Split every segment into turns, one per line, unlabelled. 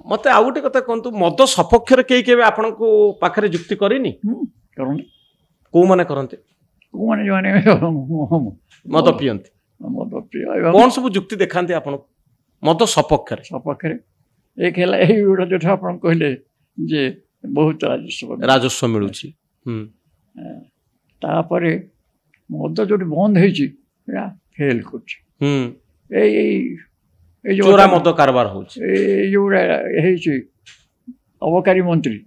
मत आउ गोटे कथा कहतु मद सपक्ष के आपण पाखे जुक्ति करनी कौ माने करते मद पियंती
मद पिय
कौन सब जुक्ति देखाते आपण मद सपक्ष
सपक्ष एक है जो आप कहले जे बहुत
राजस्व मिलूँ
तापर मद जो बंद हो फेल कर
चोरा मद कारबार हो
अबकारी मंत्री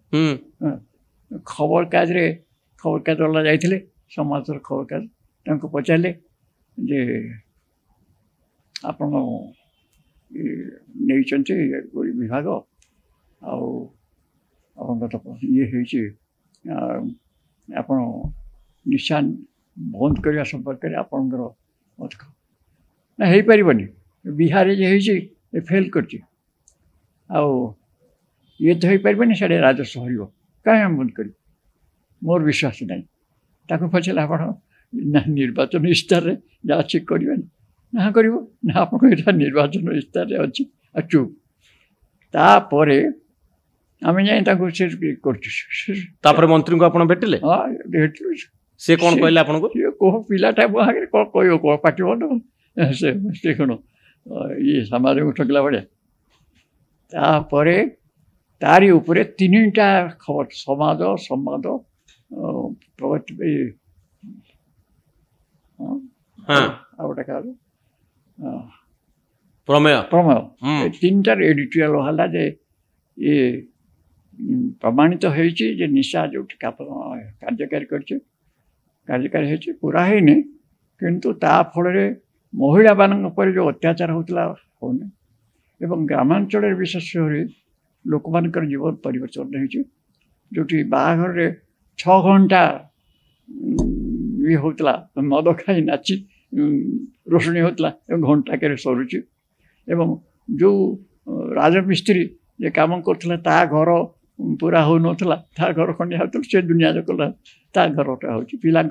खबर काज वाला जाइए समाज खबर काज पचारे जे आप विभाग ये आप निशा बंद करने संपर्क में आपंकर मत ना हो पारनि बिहार ये फेल कर ये तो हो पारनि साढ़े राजस्व हर कहीं बंद कर मोर विश्वास ना पचारे आप निर्वाचन इस्तार जहाँ चेक करें ना कर आप निर्वाचन इस्तार अच्छी चुप तापर आम जा
मंत्री को आप भेटिले
हाँ भेटल
सी कौन कहले आपको
कह पिलाटा आगे कौन कह पार्टी बंद से कौन ये समाज को ठकला भाया तापर तारी उपरे तीनटा खबर समाज संवाद गोटे
प्रमेय
प्रमेय तीन टार एडिटोरियल बाहर जे ये प्रमाणित हो निशा जो कार्यकारी कार्यकारी हो पूरा है किंतु ता फल महिला मान जो अत्याचार होता होने एवं ग्रामांचल विशेष लोक मान जीवन परिवर्तन हो जो बाहर 6 घंटा ये होता मद खाई नाची रोषणी होता घंटा के सरुची एवं जो राजमिस्त्री जे काम करता घर पूरा हो नाला ता घर खंडिया होता से दुनिया जो कला ता घरटा हो पिला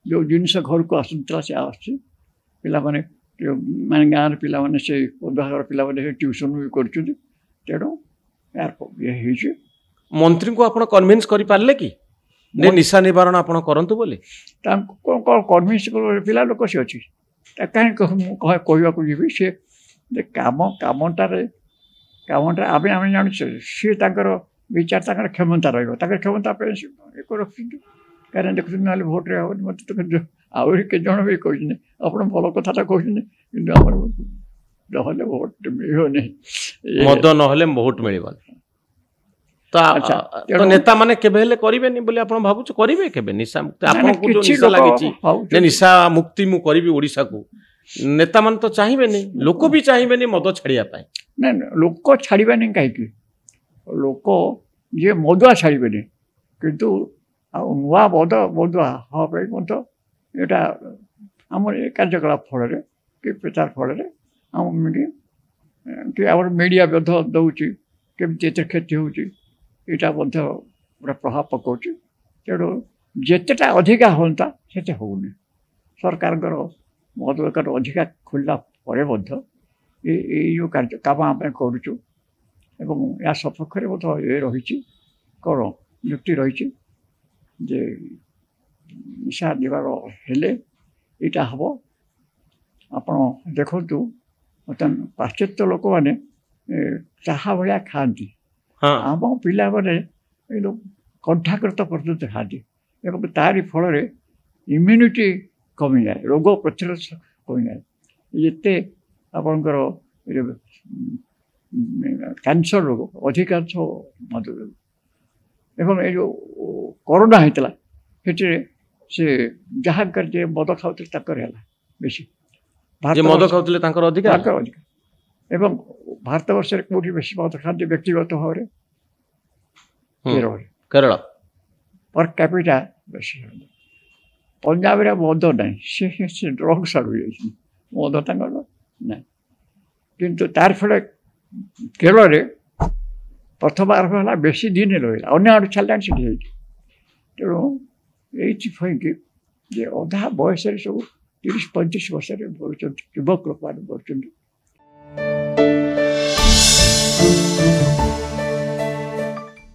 जो जिनस घर को आसूला से आसने माने गाँव पिला माने से विभाग पिला ट्यूशन भी कर तेणु यार ये
मंत्री को आप कन्विन्स कर पारे कि निशा निवारण आप करतु बोले
कन्विन्स पिला लोक सी अच्छी कहीं कहवाक जी सी कम कमटार आम जान सी विचार क्षमता क्षमता रखी कहीं देखुं ना भोट्रे हम मत तो आहरी के जन भी कहते आप भल कथा कहते भोट मिलनी
मद ना भोट मिल तो नेता माने केबे करेनि बोली आप भावुछ करेंगे केबे निशा मुक्ति आपको जो निशा लगी निशा मुक्ति मु करी ओडिशा को नेता मान तो चाहिए नहीं लोक भी चाहिए मद छाड़िया
ना लोक छाड़बानी कहीं लोक ये मदुआ छाड़बे किंतु नुआ मद मदुआ हाँ मत यहाँ आम कार्यकलाप फल कि प्रचार फल आम कि मीडिया दौर केमी क्षति होटा पूरा प्रभाव पकाउछ तेणु जितेटा अधिका होता से होनी सरकार मद दुकान अधिका खोलला जो कार्य काम आम करुचु या सपक्ष ये रही कौन युक्ति रही जे निशा निवारण हेले यहाँ हम आप देखु बर्तमान पाश्चात्य लोक मैंने चाहा भाया खाती आम पिला कंठाकृत पर्यटन खाती तारी फल इम्यूनिटी कमी जाए रोग प्रतिरोध कमी जाए जिते आपणकर कैंसर रोग अधिकांश मधु एवं ये जो कोरोना होता से जहाँ कर मद खाते बेसी
मद खाते
अधिक एवं भारत वर्ष कौटी बेसी मद खाते व्यक्तिगत भाव में
केरल
पर कैपिटा बेसी पंजाब मद ना से ड्रग्स आड़ मद ना किंतु तार फल केरल प्रथम आरंभ है बेसी दिन रहा अन्य आड़ छाड़ा से तेणु ये अधा बयस सब 30-35 वर्ष युवक लोक मैंने